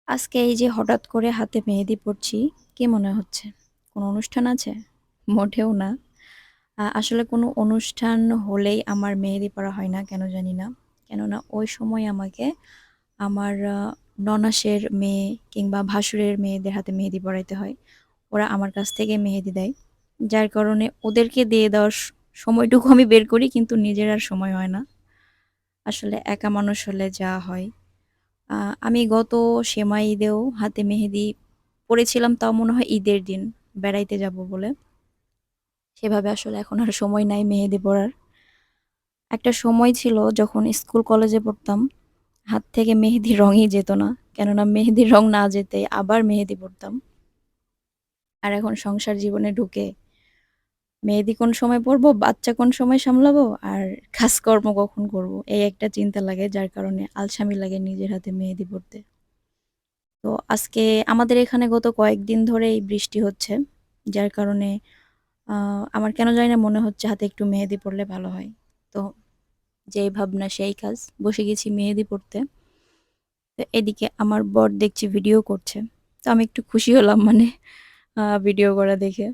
আজকে এই যে হঠাৎ করে হাতে মেহেদি পড়ছি, কি মনে হচ্ছে? কোনো অনুষ্ঠান আছে? মোটেও না। আসলে কোনো অনুষ্ঠান হলেই আমার মেহেদি পড়া হয় না, কেন জানি না। কেননা ওই সময় আমাকে আমার ননাসের মেয়ে কিংবা ভাসুরের মেয়েদের হাতে মেহেদি পরাইতে হয়। ওরা আমার কাছ থেকে মেহেদি দেয়। যার কারণে ওদেরকে দিয়ে দেওয়ার সময়টুকু আমি বের করি, কিন্তু নিজের আর সময় হয় না। আসলে একা মানুষ হলে যা হয়। আমি গত সেমাই ঈদেও হাতে মেহেদি পড়েছিলাম, তাও মনে হয় ঈদের দিন বেড়াইতে যাব বলে। সেভাবে আসলে এখন আর সময় নাই মেহেদি পড়ার। একটা সময় ছিল যখন স্কুল কলেজে পড়তাম, হাত থেকে মেহেদির রঙই যেত না। কেননা মেহেদির রং না যেতে আবার মেহেদি পড়তাম। আর এখন সংসার জীবনে ঢুকে মেহেদি কোন সময় পড়বো, বাচ্চা কোন সময় সামলাবো, আর কাজকর্ম কখন করব, এই একটা চিন্তা লাগে, যার কারণে আলসামি লাগে নিজের হাতে মেহেদি পড়তে। তো আজকে আমাদের এখানে গত কয়েকদিন ধরেই বৃষ্টি হচ্ছে, যার কারণে আমার কেন জানি না মনে হচ্ছে হাতে একটু মেহেদি পড়লে ভালো হয়। তো যেই ভাবনা সেই কাজ, বসে গেছি মেহেদি পড়তে। তো এদিকে আমার বর দেখছি ভিডিও করছে, তো আমি একটু খুশি হলাম, মানে ভিডিও করা দেখে।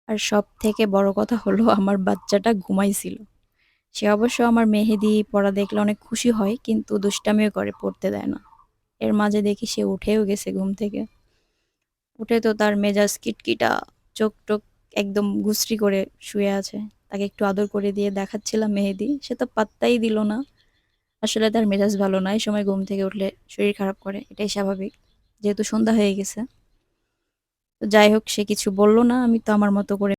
আর সব থেকে বড় কথা হলো আমার বাচ্চাটা ঘুমাইছিল। সে অবশ্য আমার মেহেদি পড়া দেখলে অনেক খুশি হয়, কিন্তু দুষ্টামিও করে, পড়তে দেয় না। এর মাঝে দেখি সে উঠেও গেছে ঘুম থেকে। উঠে তো তার মেজাজ কিটকিটা, চোখ টোক একদম গুছরি করে শুয়ে আছে। তাকে একটু আদর করে দিয়ে দেখাচ্ছিলাম মেহেদি, সে তো পাত্তাই দিল না। আসলে তার মেজাজ ভালো না, এই সময় ঘুম থেকে উঠলে শরীর খারাপ করে, এটাই স্বাভাবিক, যেহেতু সন্ধ্যা হয়ে গেছে। তো যাই হোক, সে কিছু বলল না, আমি তো আমার মতো করে